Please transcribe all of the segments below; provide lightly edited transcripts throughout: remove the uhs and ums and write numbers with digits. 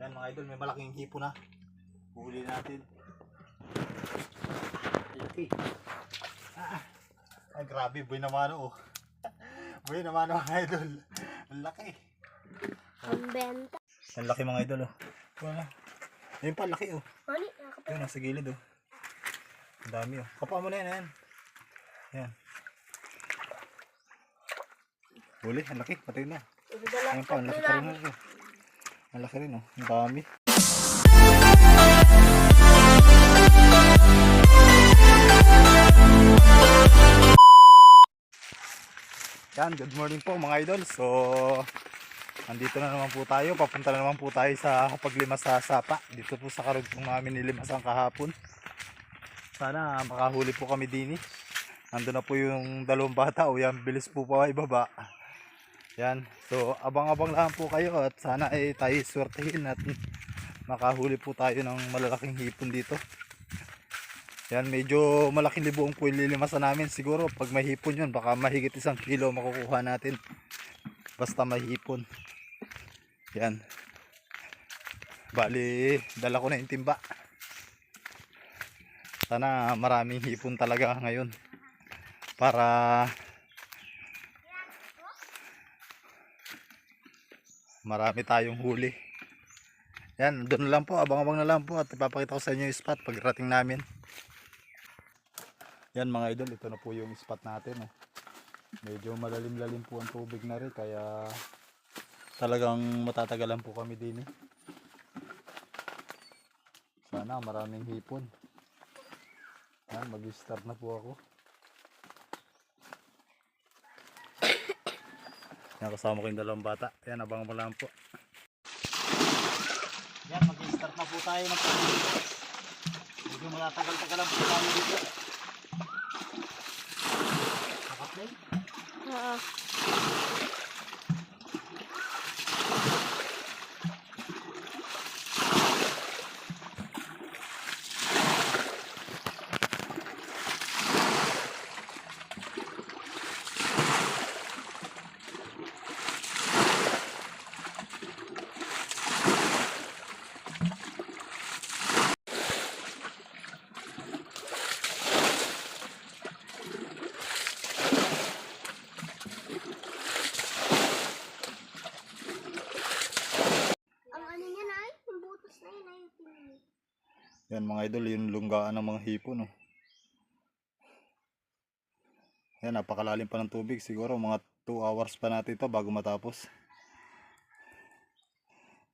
Yan mga idol, may malaking hipo na. Huli natin. Laki. Ay grabe, boy naman oh. Boy naman mga idol. Ang laki. Ang benta. Ang laki mga idol oh. Wala. Ayun pa, laki oh. Mani, Yun, nasa gilid oh. Ang dami oh. Kapa mo na yan, yan. Yan. Huli, ang laki, patay na. Ayun pa, ang laki pa rin oh. Ang laki rin oh. Ang dami. Yan, good morning po mga idol. So, andito na naman po tayo. Papunta na naman po tayo sa paglimas sa sapa. Dito po sa karugtong namin nilimasan kahapon. Sana makahuli po kami din. Nandun na po yung dalawang bata. O yan, bilis po pa ibaba. Yan. So, abang-abang lang po kayo. At sana ay tayo swertihin at makahuli po tayo ng malalaking hipon dito. Yan, medyo malaking libuong po yung lilimasan namin. Siguro pag may hipon yun, baka mahigit 1 kilo makukuha natin. Basta may hipon. Yan. Bali, dala ko na yung timba. Sana maraming hipon talaga ngayon. Para marami tayong huli. Yan, doon na lang po. Abang-abang na lang po. At ipapakita ko sa inyo yung spot pagrating namin. Yan mga idol, ito na po yung spot natin oh. Medyo malalim-lalim po ang tubig na rin, kaya talagang matatagalan po kami din eh. Sana maraming hipon. Yan, mag-start na po ako. Yan, kasama ko yung dalawang bata. Yan, abang-abang lang po. Yan, mag-start na po tayo ng pagkakas. Medyo matatagal-tagalan po tayo dito. Oo. Yan mga idol, yung lunggaan ng mga hipon oh. Yan, napakalalim pa ng tubig. Siguro mga 2 hours pa natin ito bago matapos.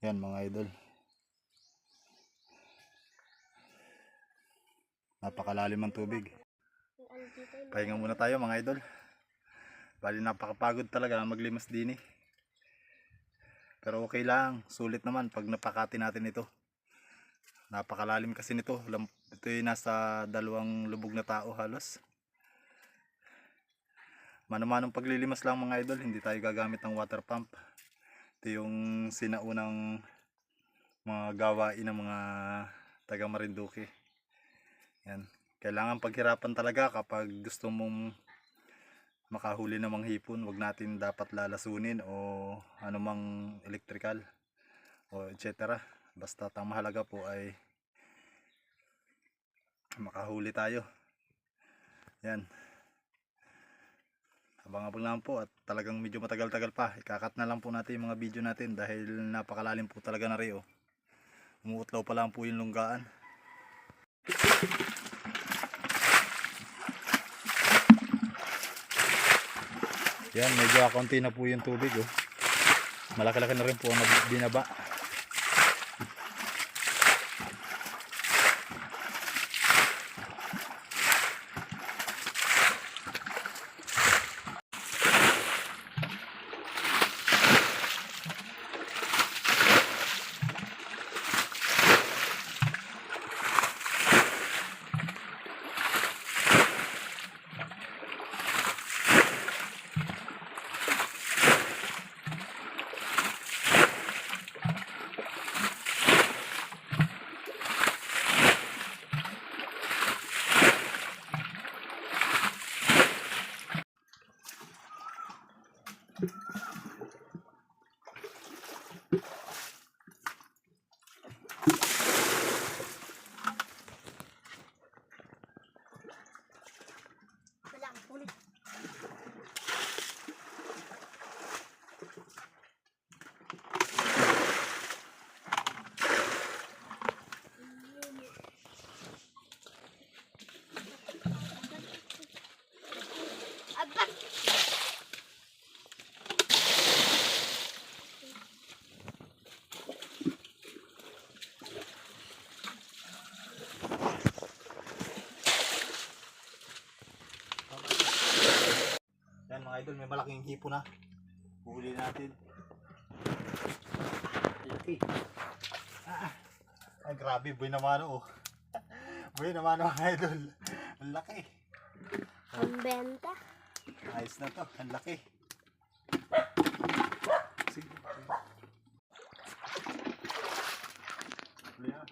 Yan mga idol, napakalalim ng tubig. Pahinga muna tayo mga idol. Bali napakapagod talaga maglimas din eh. Pero okay lang, sulit naman pag napakati natin ito. Napakalalim kasi nito. Ito yung nasa 2 lubog na tao halos. Mano-manong paglilimas lang mga idol, hindi tayo gagamit ng water pump. Ito yung sinaunang mga gawain ng mga taga Marinduque. Yan. Kailangan paghirapan talaga kapag gusto mong makahuli ng mga hipon. Huwag natin dapat lalasunin o anumang electrical o etc. Basta ang mahalaga po ay makahuli tayo. Yan. Abang-abang lang po at talagang medyo matagal-tagal pa. Ikakat na lang po natin yung mga video natin dahil napakalalim po talaga na rin oh. Umuutlaw pa lang po yung lunggaan. Yan, medyo kaunti na po yung tubig oh. Malaki-laki na rin po ang binaba. mga idol, may malaking hipo na. Huli natin. Laki. Ay grabe, buhay naman oh. Buhay naman mga idol. Ang laki. Pambenta. Ayos na to, ang laki. Sige. Huli na.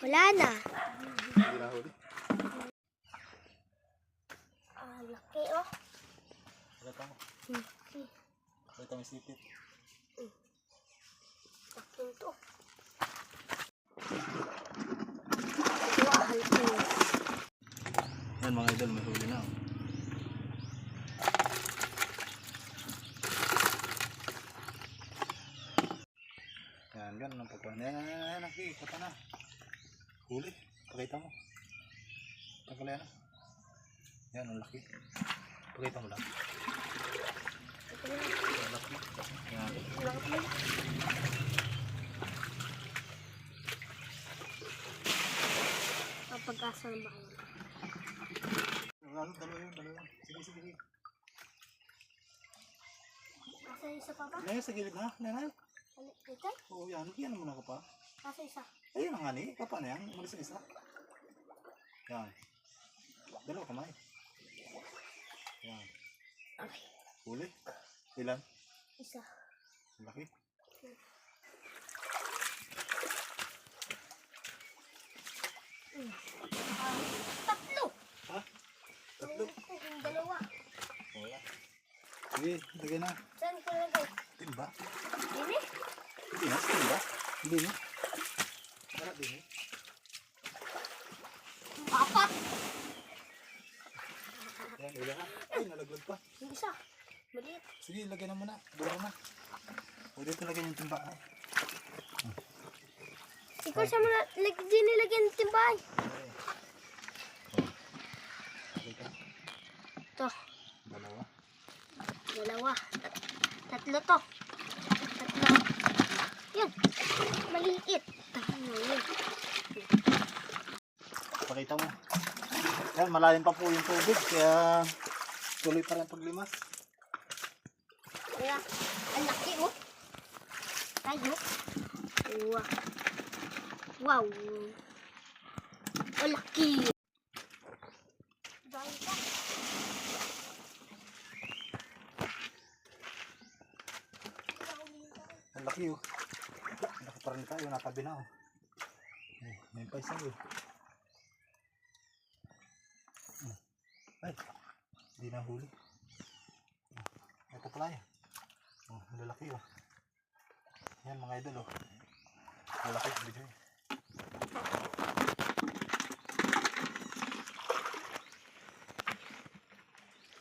Wala na. Hindi na huli. Laki oh. Pakita mo. Pakita mo yung sipit. Laki to. Laki. Yan mga idol, may huli na. Yan, ganun ang pagkuhan. Yan, nakikita na. Huli, pakita mo. Tanggal yan. Yan, ang laki. Pakita mo lang. Ang laki. Yan. Pagkasa ng bahay. Dalawa yun. Sige. Nasa isa pa ba? Ngayon, sa gilid na. Ngayon. Ito? Oo, yan. Yan mo na ka pa. Nasa isa. Ayun ang ani. Kapa na yan. Umalis na isa. Yan. Dalawa kamay. Yan. Okay. Huli. Ilan? Isa. Laki. Tatlo. Ha? Tatlo? Yung dalawa. Wala. Sige, lagay na. Saan ko lagay? Timba. Dini? Hindi na, timba. Hindi na. Para din eh. Apat. Yan, ilan na. Ay, nalaglag pa. Yung isa. Maliit. Sige, lagay na muna. Dura na. O dito lagay yung timba. Ay. Ikaw sa muna. Di nilagyan ng timbay. Lagay ka. Ito. Dalawa. Dalawa. Tatlo to. Tatlo. Yun. Maliit. Yun. Pakita mo. Yan, malalim pa po yung tubig. Kaya tuloy pa rin paglimas. Kaya, ang laki oh. Tayo. Wow. Wow. Ang laki. Dahil pa. Ang laki oh. Ang laki pa rin tayo. Natabi na oh. May pa isa oh. Ay, hindi na huli. Ito pala yan. Oh, ang lalaki oh. Yan mga idol oh. Lalaki video eh.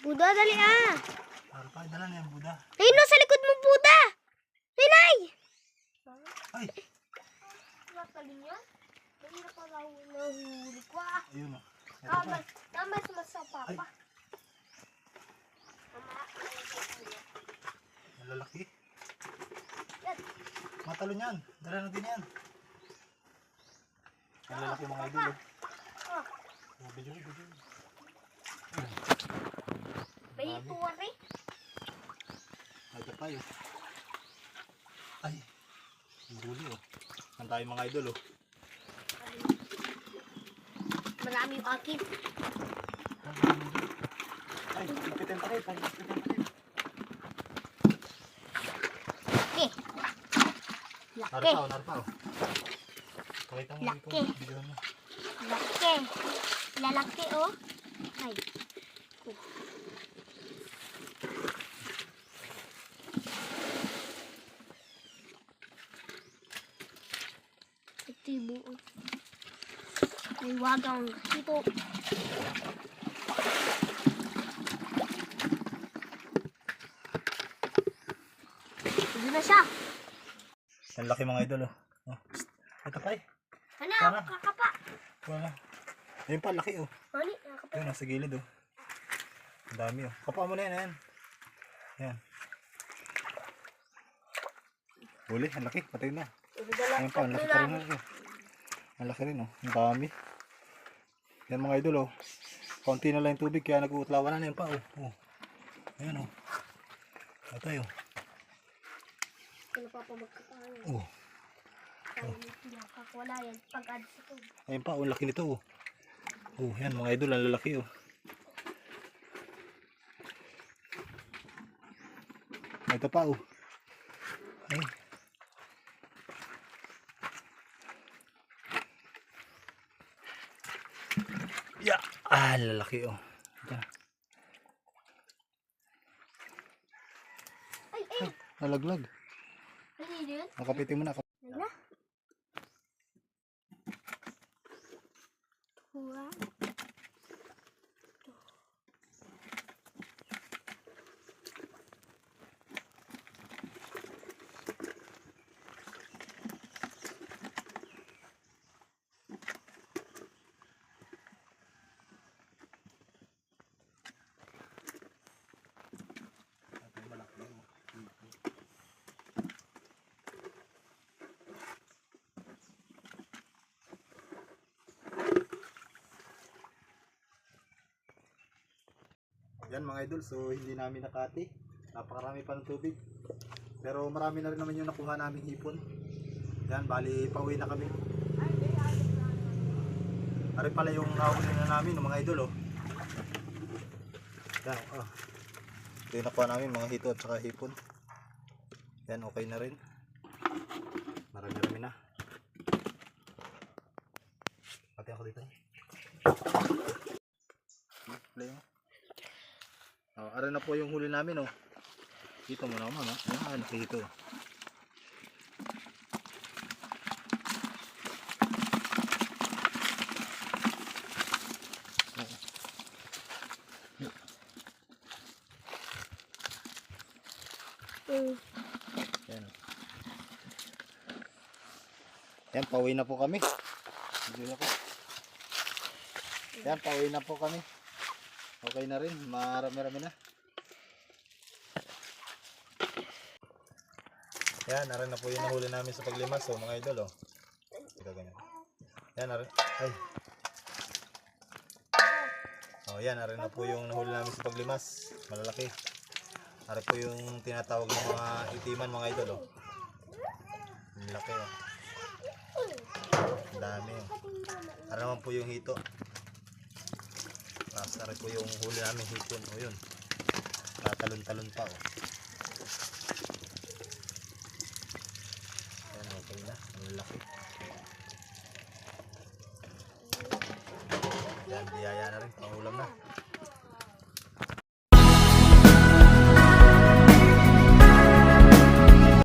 Buda, dali ah. Ano pa, dala na yung Buda. Ayun no, sa likod mo, Buda. Pinay. Ay, Nakaling yan? Hindi na pala nahuli ko ah. ayun oh. Ito pa. Tama sa papa. Ay. Ang lalaki. Yan. Matalo niyan. Dala na din yan. Ang lalaki mga idol oh. Oh, Oh, video. may tuwari. Ay, ito pa yun. Ay, ang huli oh. Saan tayo mga idol oh. Marami yung akin. Ay, ipitin pa rin. Okay. Laki. Narpa oh. Pakita mo Laki. itong video mo. Laki. Lalaki oh. Ay. Ito yung buo. May wagang ito. Ito na siya. Ang laki mga idol oh. Oh, psst. Ito pa eh. Ano? Tara. Kakapa. Wala. Ayun pa, laki oh. Ano? Kakapa. Ayun, nasa gilid oh. Ang dami oh. Kapa mo na yan. Yan. Huli, ang laki. Patay na. Ayun pa, ang laki pa rin oh. Ang laki rin oh. Ang dami. Yan mga idol oh. Kaunti na lang yung tubig kaya nag-uutlawan na yan pa oh. Oh. Ayan oh. Ito tayo. Napapabag ka tayo. Oh. Wala yan. Pag-add sa tubig. Ayan pa, ang laki nito oh. Oh, yan mga idol, ang lalaki oh. Ito pa oh. Ay. Yeah. Ah, lalaki oh. Ito. Ay! Nalaglag. Ano yun? Nakapitin mo na. Wala. Tuwa. Yan mga idol, so hindi namin nakati. Napakarami pa ng tubig. Pero marami na rin naman yung nakuha namin hipon. Yan, bali pauwi na kami. Ari pala yung nahuli na namin ng mga idol oh. Yan, oh. Ito yung nakuha namin mga hito at saka hipon. Yan, okay na rin. Marami-rami na. Pati ako dito. Play mo. Oh, ara na po yung huli namin oh. Dito mo naman ha. Ah, nakikita oh. Yan. Yan, pauwi na po kami. Yan, pauwi na po kami. Okay na rin, marami-rami na. Yan, narin na po yung nahuli namin sa paglimas. So mga idol, oh. Ito ganyan. Yan, narin. Ay. Oh, yan, narin na po yung nahuli namin sa paglimas. Malalaki. Narin po yung tinatawag ng mga itiman, mga idol, oh. Ang laki, oh. Ang dami, oh. Narin naman po yung hito. Tapos narin po yung huli namin hipon, oh, yun. Natalon-talon pa, oh.